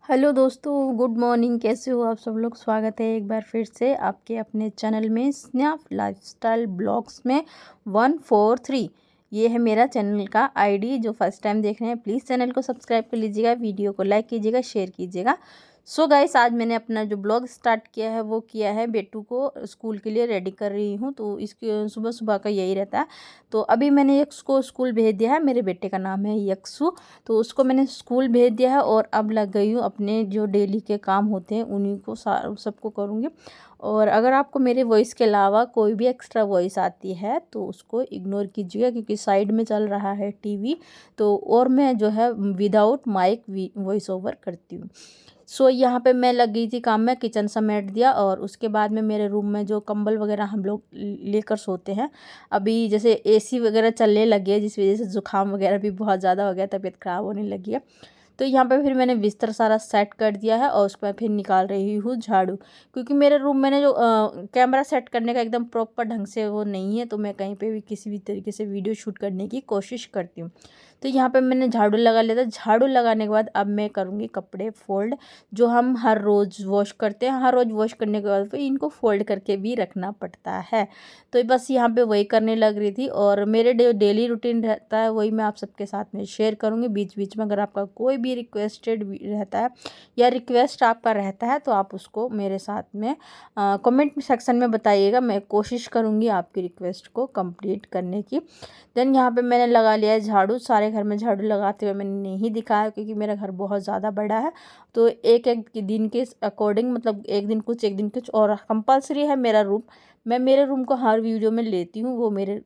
Hello दोस्तों, good morning. कैसे हो आप सब लोग? स्वागत है एक बार फिर से आपके अपने चैनल में स्नैप लाइफस्टाइल ब्लॉग्स में 143। ये है मेरा चैनल का आईडी। जो फर्स्ट टाइम देख रहे हैं प्लीज़ चैनल को सब्सक्राइब कर लीजिएगा, वीडियो को लाइक कीजिएगा, शेयर कीजिएगा। सो गाइस, आज मैंने अपना जो ब्लॉग स्टार्ट किया है वो किया है बेटू को स्कूल के लिए रेडी कर रही हूँ। तो इसके सुबह सुबह का यही रहता है। तो अभी मैंने यक्स को स्कूल भेज दिया है। मेरे बेटे का नाम है यक्सु। तो उसको मैंने स्कूल भेज दिया है और अब लग गई हूँ अपने जो डेली के काम होते हैं उन्हीं को सबको करूँगी। और अगर आपको मेरे वॉइस के अलावा कोई भी एक्स्ट्रा वॉइस आती है तो उसको इग्नोर कीजिएगा, क्योंकि साइड में चल रहा है टीवी। तो और मैं जो है विदाउट माइक वॉइस ओवर करती हूँ। सो यहाँ पे मैं लग गई थी काम में, किचन समेट दिया और उसके बाद में मेरे रूम में जो कंबल वगैरह हम लोग लेकर सोते हैं, अभी जैसे एसी वगैरह चलने लगी है जिस वजह से ज़ुकाम वगैरह भी बहुत ज़्यादा हो गया, तबीयत ख़राब होने लगी है। तो यहाँ पे फिर मैंने बिस्तर सारा सेट कर दिया है और उसके बाद फिर निकाल रही हूँ झाड़ू, क्योंकि मेरे रूम में जो कैमरा सेट करने का एकदम प्रॉपर ढंग से वो नहीं है। तो मैं कहीं पे भी किसी भी तरीके से वीडियो शूट करने की कोशिश करती हूँ। तो यहाँ पे मैंने झाड़ू लगा लिया था। झाड़ू लगाने के बाद अब मैं करूँगी कपड़े फोल्ड, जो हम हर रोज़ वॉश करते हैं। हर रोज़ वॉश करने के बाद फिर इनको फोल्ड करके भी रखना पड़ता है। तो बस यहाँ पे वही करने लग रही थी और मेरे डेली रूटीन रहता है वही मैं आप सबके साथ में शेयर करूँगी। बीच बीच में अगर आपका कोई भी रिक्वेस्टेड रहता है या रिक्वेस्ट आपका रहता है तो आप उसको मेरे साथ में कमेंट सेक्शन में बताइएगा। मैं कोशिश करूँगी आपकी रिक्वेस्ट को कंप्लीट करने की। देन यहाँ पे मैंने लगा लिया है झाड़ू। सारे घर में झाड़ू लगाते हुए मैंने नहीं दिखाया, क्योंकि मेरा घर बहुत ज़्यादा बड़ा है। तो एक एक दिन के अकॉर्डिंग, मतलब एक दिन कुछ और कंपलसरी है मेरा रूम। मैं मेरे रूम को हर वीडियो में लेती हूँ, वो मेरे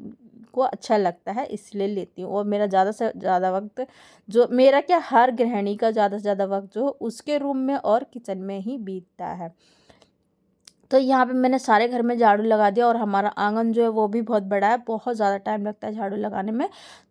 को अच्छा लगता है इसलिए लेती हूँ। और मेरा ज़्यादा से ज़्यादा वक्त जो मेरा क्या, हर गृहिणी का ज़्यादा से ज़्यादा वक्त जो उसके रूम में और किचन में ही बीतता है। तो यहाँ पे मैंने सारे घर में झाड़ू लगा दिया और हमारा आंगन जो है वो भी बहुत बड़ा है। बहुत ज़्यादा टाइम लगता है झाड़ू लगाने में,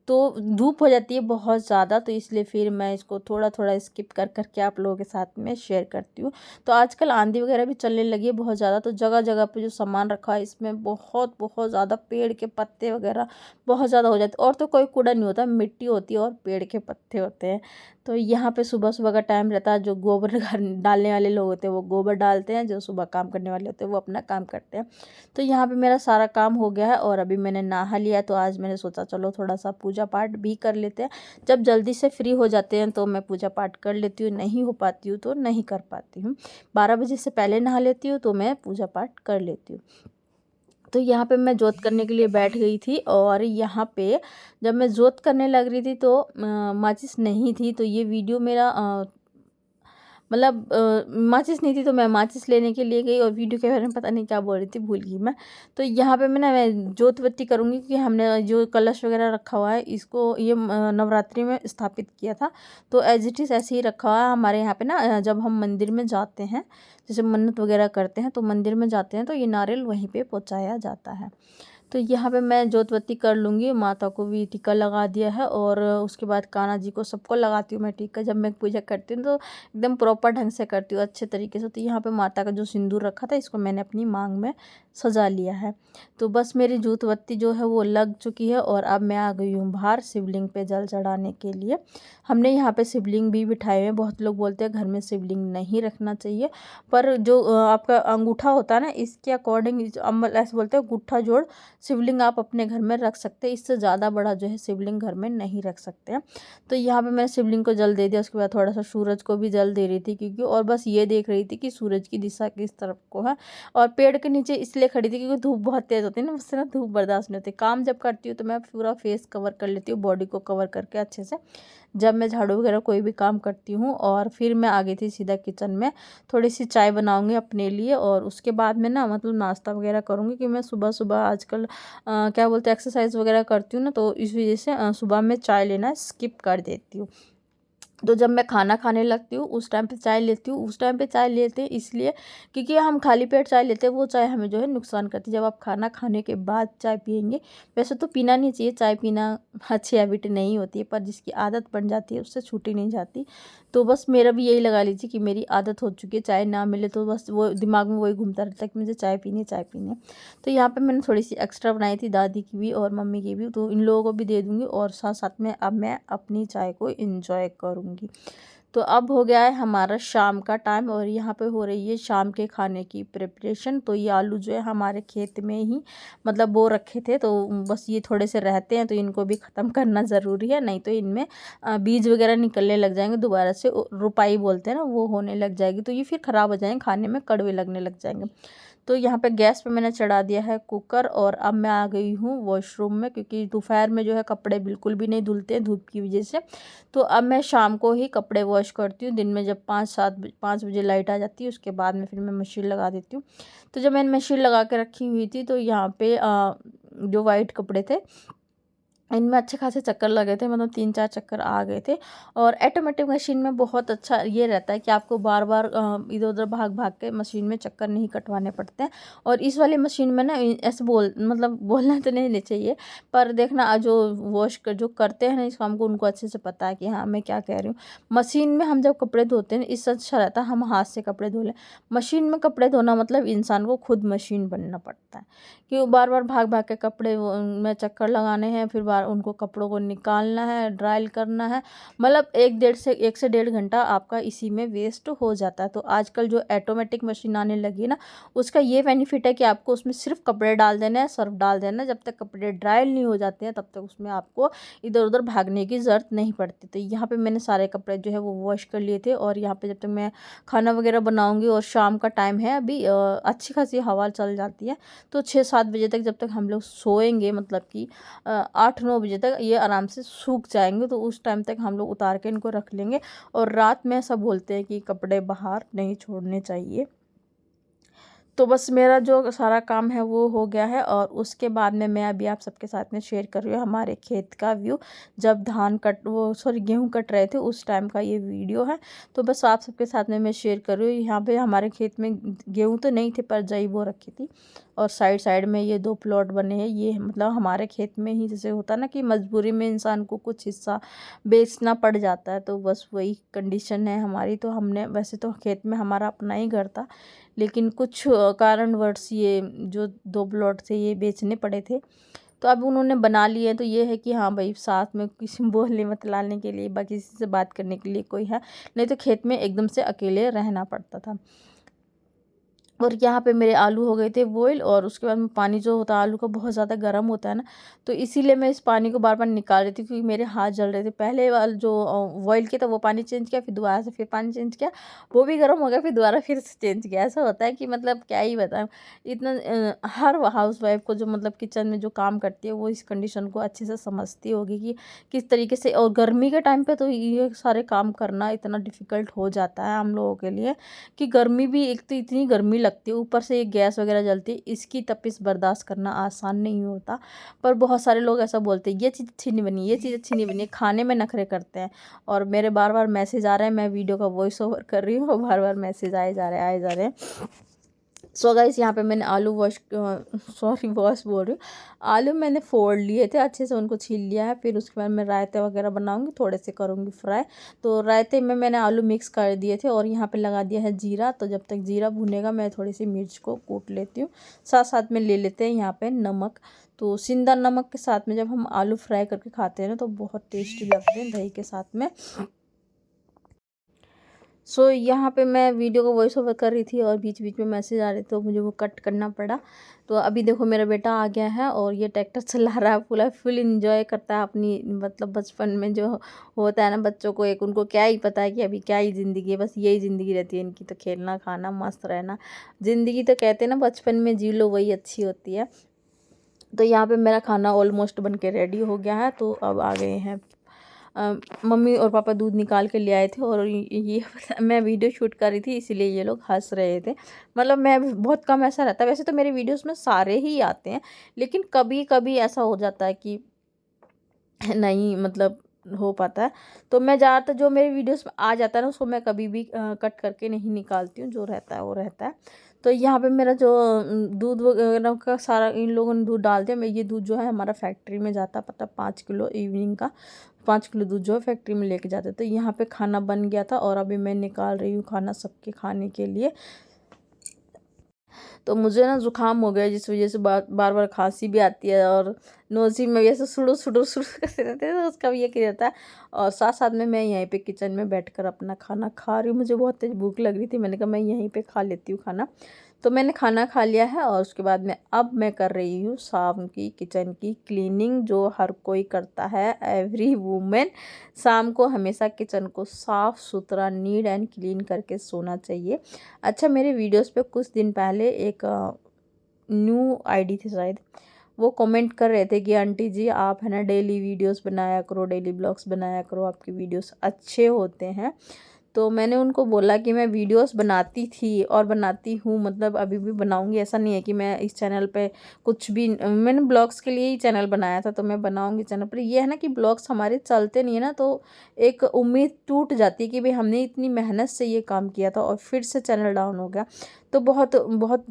तो धूप हो जाती है बहुत ज़्यादा। तो इसलिए फिर मैं इसको थोड़ा थोड़ा स्किप कर करके आप लोगों के साथ में शेयर करती हूँ। तो आजकल आंधी वगैरह भी चलने लगी है बहुत ज़्यादा। तो जगह जगह पे जो सामान रखा है इसमें बहुत बहुत ज़्यादा पेड़ के पत्ते वगैरह बहुत ज़्यादा हो जाते हैं। और तो कोई कूड़ा नहीं होता, मिट्टी होती है और पेड़ के पत्ते होते हैं। तो यहाँ पे सुबह सुबह का टाइम रहता है। जो गोबर घर डालने वाले लोग होते हैं वो गोबर डालते हैं, जो सुबह काम करने वाले होते हैं वो अपना काम करते हैं। तो यहाँ पे मेरा सारा काम हो गया है और अभी मैंने नहा लिया। तो आज मैंने सोचा चलो थोड़ा सा पूजा पाठ भी कर लेते हैं। जब जल्दी से फ्री हो जाते हैं तो मैं पूजा पाठ कर लेती हूँ, नहीं हो पाती हूँ तो नहीं कर पाती हूँ। 12 बजे से पहले नहा लेती हूँ तो मैं पूजा पाठ कर लेती हूँ। तो यहाँ पे मैं जोत करने के लिए बैठ गई थी और यहाँ पे जब मैं जोत करने लग रही थी तो माचिस नहीं थी। तो ये वीडियो मेरा मतलब माचिस नहीं थी, तो मैं माचिस लेने के लिए गई और वीडियो के बारे में पता नहीं क्या बोल रही थी, भूल गई मैं। तो यहाँ पे मैं जोत बत्ती करूँगी, क्योंकि हमने जो कलश वगैरह रखा हुआ है इसको ये नवरात्रि में स्थापित किया था। तो एज इट इज़ ऐसे ही रखा हुआ है हमारे यहाँ पे ना। जब हम मंदिर में जाते हैं, जैसे मन्नत वगैरह करते हैं तो मंदिर में जाते हैं तो ये नारियल वहीं पर पहुँचाया जाता है। तो यहाँ पे मैं जोत बत्ती कर लूँगी। माता को भी टीका लगा दिया है और उसके बाद कान्हा जी को सबको लगाती हूँ मैं टीका। जब मैं पूजा करती हूँ तो एकदम प्रॉपर ढंग से करती हूँ, अच्छे तरीके से। तो यहाँ पे माता का जो सिंदूर रखा था इसको मैंने अपनी मांग में सजा लिया है। तो बस मेरी जोत बत्ती जो है वो लग चुकी है और अब मैं आ गई हूँ बाहर शिवलिंग पे जल चढ़ाने के लिए। हमने यहाँ पे शिवलिंग भी बिठाए हुए हैं। बहुत लोग बोलते हैं घर में शिवलिंग नहीं रखना चाहिए, पर जो आपका अंगूठा होता है ना इसके अकॉर्डिंग अम्बल ऐसे बोलते हैं, अंगूठा जोड़ शिवलिंग आप अपने घर में रख सकते हैं। इससे ज़्यादा बड़ा जो है शिवलिंग घर में नहीं रख सकते हैं। तो यहाँ पे मैंने शिवलिंग को जल दे दिया। उसके बाद थोड़ा सा सूरज को भी जल दे रही थी, क्योंकि और बस ये देख रही थी कि सूरज की दिशा किस तरफ को है। और पेड़ के नीचे इसलिए खड़ी थी क्योंकि धूप बहुत तेज़ होती है ना, मुझसे ना धूप बर्दाश्त नहीं होती। काम जब करती हूँ तो मैं पूरा फेस कवर कर लेती हूँ, बॉडी को कवर करके अच्छे से, जब मैं झाड़ू वगैरह कोई भी काम करती हूँ। और फिर मैं आ गई थी सीधा किचन में। थोड़ी सी चाय बनाऊँगी अपने लिए और उसके बाद में ना मतलब नाश्ता वगैरह करूँगी, कि मैं सुबह सुबह आजकल क्या बोलते हैं एक्सरसाइज वगैरह करती हूँ ना, तो इस वजह से सुबह में चाय लेना स्किप कर देती हूँ। तो जब मैं खाना खाने लगती हूँ उस टाइम पे चाय लेती हूँ। उस टाइम पे चाय लेते हैं इसलिए क्योंकि हम खाली पेट चाय लेते हैं, वो चाय हमें जो है नुकसान करती है। जब आप खाना खाने के बाद चाय पियेंगे, वैसे तो पीना नहीं चाहिए, चाय पीना अच्छी हैबिट नहीं होती है, पर जिसकी आदत बन जाती है उससे छूटी नहीं जाती। तो बस मेरा भी यही लगा लीजिए कि मेरी आदत हो चुकी है, चाय ना मिले तो बस वो दिमाग में वही घूमता रहता है कि मुझे चाय पीनी है, चाय पीनी है। तो यहाँ पे मैंने थोड़ी सी एक्स्ट्रा बनाई थी, दादी की भी और मम्मी की भी, तो इन लोगों को भी दे दूँगी और साथ साथ में अब मैं अपनी चाय को इंजॉय करूँगी। तो अब हो गया है हमारा शाम का टाइम और यहाँ पे हो रही है शाम के खाने की प्रिपरेशन। तो ये आलू जो है हमारे खेत में ही मतलब बो रखे थे, तो बस ये थोड़े से रहते हैं तो इनको भी ख़त्म करना ज़रूरी है, नहीं तो इनमें बीज वगैरह निकलने लग जाएंगे, दोबारा से रुपाई बोलते हैं ना वो होने लग जाएगी, तो ये फिर ख़राब हो जाएंगे, खाने में कड़वे लगने लग जाएंगे। तो यहाँ पे गैस पे मैंने चढ़ा दिया है कुकर और अब मैं आ गई हूँ वॉशरूम में, क्योंकि दोपहर में जो है कपड़े बिल्कुल भी नहीं धुलते हैं धूप की वजह से। तो अब मैं शाम को ही कपड़े वॉश करती हूँ, दिन में जब 5 बजे लाइट आ जाती है उसके बाद में फिर मैं मशीन लगा देती हूँ। तो जब मैंने मशीन लगा के रखी हुई थी तो यहाँ पे जो वाइट कपड़े थे इनमें अच्छे खासे चक्कर लगे थे, मतलब 3-4 चक्कर आ गए थे। और ऑटोमेटिक मशीन में बहुत अच्छा ये रहता है कि आपको बार बार इधर उधर भाग भाग के मशीन में चक्कर नहीं कटवाने पड़ते हैं। और इस वाली मशीन में ना ऐसे मतलब बोलना तो नहीं चाहिए, पर देखना जो जो करते हैं ना इस काम को उनको अच्छे से पता है कि हाँ मैं क्या कह रही हूँ। मशीन में हम जब कपड़े धोते हैं इससे अच्छा रहता है हम हाथ से कपड़े धो लें। मशीन में कपड़े धोना मतलब इंसान को खुद मशीन बनना पड़ता है, क्यों बार बार भाग भाग के कपड़े में चक्कर लगाने हैं, फिर बार उनको कपड़ों को निकालना है, ड्राई करना है, मतलब 1 से 1.5 घंटा आपका इसी में वेस्ट हो जाता है। तो आजकल जो ऑटोमेटिक मशीन आने लगी ना उसका ये बेनिफिट है कि आपको उसमें सिर्फ कपड़े डाल देना है, सर्फ डाल देना है, जब तक कपड़े ड्राई नहीं हो जाते हैं तब तक उसमें आपको इधर उधर भागने की ज़रूरत नहीं पड़ती। तो यहाँ पे मैंने सारे कपड़े जो है वो वॉश कर लिए थे और यहाँ पे जब तक मैं खाना वगैरह बनाऊँगी और शाम का टाइम है अभी अच्छी खासी हवा चल जाती है, तो 6-7 बजे तक जब तक हम लोग सोएंगे मतलब कि 8-9 बजे तक ये आराम से सूख जाएंगे, तो उस टाइम तक हम लोग उतार के इनको रख लेंगे। और रात में ऐसा बोलते हैं कि कपड़े बाहर नहीं छोड़ने चाहिए। तो बस मेरा जो सारा काम है वो हो गया है और उसके बाद में मैं अभी आप सबके साथ में शेयर कर रही हूँ हमारे खेत का व्यू, जब धान कट वो सॉरी गेहूँ कट रहे थे उस टाइम का ये वीडियो है। तो बस आप सबके साथ में मैं शेयर कर रही हूँ। यहाँ पे हमारे खेत में गेहूँ तो नहीं थे पर जई बो रखी थी और साइड साइड में ये 2 प्लॉट बने हैं, ये मतलब हमारे खेत में ही, जैसे होता है ना कि मजबूरी में इंसान को कुछ हिस्सा बेचना पड़ जाता है, तो बस वही कंडीशन है हमारी। तो हमने वैसे तो खेत में हमारा अपना ही घर था, लेकिन कुछ कारणवश ये जो 2 प्लॉट थे ये बेचने पड़े थे, तो अब उन्होंने बना लिए। तो ये है कि हाँ भाई साथ में किसी बोलने मतलाने के लिए बाकी किसी से बात करने के लिए कोई है, नहीं तो खेत में एकदम से अकेले रहना पड़ता था। और यहाँ पे मेरे आलू हो गए थे बॉईल और उसके बाद में पानी जो होता है आलू का बहुत ज़्यादा गर्म होता है ना, तो इसीलिए मैं इस पानी को बार बार निकाल रही थी क्योंकि मेरे हाथ जल रहे थे। पहले वाला जो बॉईल किया था वो पानी चेंज किया, फिर दोबारा से फिर पानी चेंज किया, वो भी गर्म हो गया, फिर दोबारा फिर से चेंज किया। ऐसा होता है कि मतलब क्या ही बताऊँ, इतना हर हाउस वाइफ को जो मतलब किचन में जो काम करती है वो इस कंडीशन को अच्छे से समझती होगी कि किस तरीके से। और गर्मी के टाइम पे तो ये सारे काम करना इतना डिफ़िकल्ट हो जाता है हम लोगों के लिए कि गर्मी भी, एक तो इतनी गर्मी लगती है ऊपर से ये गैस वगैरह जलती है, इसकी तपिश बर्दाश्त करना आसान नहीं होता। पर बहुत सारे लोग ऐसा बोलते हैं ये चीज़ अच्छी नहीं बनी, ये चीज़ अच्छी नहीं बनी, खाने में नखरे करते हैं। और मेरे बार बार मैसेज आ रहे हैं, मैं वीडियो का वॉइस ओवर कर रही हूँ और बार बार मैसेज आए जा रहे हैं। सो गाइस यहाँ पे मैंने आलू वॉश बोल रही हूँ, आलू मैंने फोड़ लिए थे अच्छे से, उनको छील लिया है। फिर उसके बाद मैं रायते वगैरह बनाऊंगी, थोड़े से करूँगी फ्राई। तो रायते में मैंने आलू मिक्स कर दिए थे और यहाँ पे लगा दिया है जीरा। तो जब तक जीरा भुनेगा मैं थोड़ी सी मिर्च को कूट लेती हूँ, साथ साथ में ले लेते हैं यहाँ पे नमक। तो सिंदा नमक के साथ में जब हम आलू फ्राई करके खाते हैं ना तो बहुत टेस्टी लगते हैं दही के साथ में। यहाँ पे मैं वीडियो को वॉइस ओवर कर रही थी और बीच बीच में मैसेज आ रहे थे तो मुझे वो कट करना पड़ा। तो अभी देखो मेरा बेटा आ गया है और ये ट्रैक्टर चला रहा है, पूरा फुल इंजॉय करता है अपनी मतलब बचपन में जो होता है ना बच्चों को, एक उनको क्या ही पता है कि अभी क्या ही ज़िंदगी है, बस यही ज़िंदगी रहती है इनकी, तो खेलना खाना मस्त रहना। ज़िंदगी तो कहते हैं ना बचपन में जी लो वही अच्छी होती है। तो यहाँ पे मेरा खाना ऑलमोस्ट बन के रेडी हो गया है। तो अब आ गए हैं मम्मी और पापा दूध निकाल के ले आए थे और ये मैं वीडियो शूट कर रही थी इसीलिए ये लोग हंस रहे थे। मतलब मैं बहुत कम ऐसा रहता है, वैसे तो मेरे वीडियोस में सारे ही आते हैं, लेकिन कभी कभी ऐसा हो जाता है कि नहीं मतलब हो पाता है। तो मैं ज़्यादातर जो मेरे वीडियोस में आ जाता है ना उसको मैं कभी भी कट करके नहीं निकालती हूँ, जो रहता है वो रहता है। तो यहाँ पे मेरा जो दूध वगैरह का सारा इन लोगों ने दूध डाल दिया। मैं ये दूध जो है हमारा फैक्ट्री में जाता है, पता 5 किलो इवनिंग का 5 किलो दूध जो है फैक्ट्री में लेके जाते। तो यहाँ पे खाना बन गया था और अभी मैं निकाल रही हूँ खाना सबके खाने के लिए। तो मुझे ना ज़ुकाम हो गया जिस वजह से बार बार खांसी भी आती है और नोज़ी में भी ऐसे सुड़ू सुड़ू सुड़ू करते रहते हैं, तो उसका भी ये किया जाता है। और साथ साथ में मैं यहीं पे किचन में बैठकर अपना खाना खा रही हूँ। मुझे बहुत तेज़ भूख लग रही थी, मैंने कहा मैं यहीं पे खा लेती हूँ खाना। तो मैंने खाना खा लिया है और उसके बाद में अब मैं कर रही हूँ शाम की किचन की क्लीनिंग, जो हर कोई करता है, एवरी वुमेन शाम को हमेशा किचन को साफ़ सुथरा नीट एंड क्लीन करके सोना चाहिए। अच्छा, मेरे वीडियोस पे कुछ दिन पहले एक न्यू आईडी थी शायद, वो कमेंट कर रहे थे कि आंटी जी आप है ना डेली वीडियोस बनाया करो, डेली ब्लॉग्स बनाया करो, आपके वीडियोस अच्छे होते हैं। तो मैंने उनको बोला कि मैं वीडियोस बनाती थी और बनाती हूँ, मतलब अभी भी बनाऊँगी। ऐसा नहीं है कि मैं इस चैनल पे कुछ भी, मैंने ब्लॉग्स के लिए ही चैनल बनाया था, तो मैं बनाऊँगी चैनल पर। ये है ना कि ब्लॉग्स हमारे चलते नहीं है ना, तो एक उम्मीद टूट जाती है कि भाई हमने इतनी मेहनत से ये काम किया था और फिर से चैनल डाउन हो गया। तो बहुत बहुत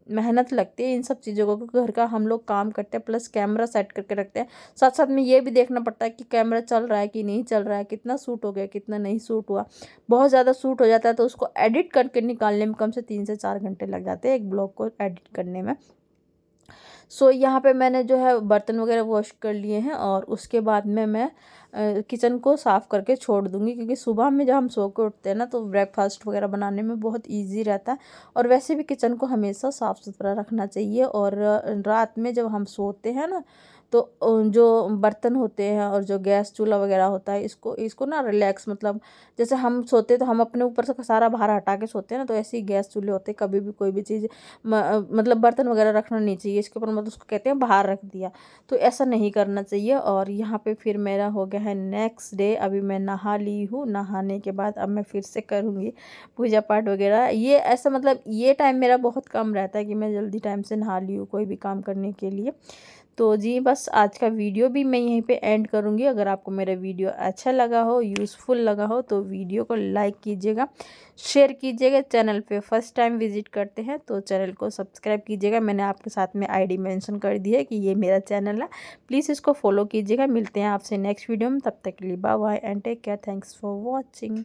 मेहनत लगती है इन सब चीज़ों को, क्योंकि घर का हम लोग काम करते हैं, प्लस कैमरा सेट करके रखते हैं। साथ साथ में ये भी देखना पड़ता है कि कैमरा चल रहा है कि नहीं चल रहा है, कितना सूट हो गया, कितना नहीं सूट हुआ। बहुत ज़्यादा सूट हो जाता है तो उसको एडिट करके निकालने में कम से 3 से 4 घंटे लग जाते हैं एक ब्लॉग को एडिट करने में। सो यहाँ पे मैंने जो है बर्तन वगैरह वॉश कर लिए हैं और उसके बाद में मैं किचन को साफ़ करके छोड़ दूँगी, क्योंकि सुबह में जब हम सो के उठते हैं ना तो ब्रेकफास्ट वगैरह बनाने में बहुत इजी रहता है। और वैसे भी किचन को हमेशा साफ़ सुथरा रखना चाहिए। और रात में जब हम सोते हैं ना, तो जो बर्तन होते हैं और जो गैस चूल्हा वगैरह होता है, इसको इसको ना रिलैक्स, मतलब जैसे हम सोते हैं तो हम अपने ऊपर से सारा भार हटा के सोते हैं ना, तो ऐसे ही गैस चूल्हे होते हैं। कभी भी कोई भी चीज़ मतलब बर्तन वगैरह रखना नहीं चाहिए इसके ऊपर, मतलब उसको कहते हैं बाहर रख दिया, तो ऐसा नहीं करना चाहिए। और यहाँ पे फिर मेरा हो गया है नेक्स्ट डे, अभी मैं नहा ली हूँ। नहाने के बाद अब मैं फिर से करूँगी पूजा पाठ वगैरह। ये ऐसा मतलब ये टाइम मेरा बहुत कम रहता है कि मैं जल्दी टाइम से नहा ली हूँ कोई भी काम करने के लिए। तो जी बस आज का वीडियो भी मैं यहीं पे एंड करूँगी। अगर आपको मेरा वीडियो अच्छा लगा हो, यूज़फुल लगा हो, तो वीडियो को लाइक कीजिएगा, शेयर कीजिएगा। चैनल पे फर्स्ट टाइम विजिट करते हैं तो चैनल को सब्सक्राइब कीजिएगा। मैंने आपके साथ में आईडी मेंशन कर दी है कि ये मेरा चैनल है, प्लीज़ इसको फॉलो कीजिएगा। मिलते हैं आपसे नेक्स्ट वीडियो में, तब तक के लिए bye bye and take care. Thanks for watching.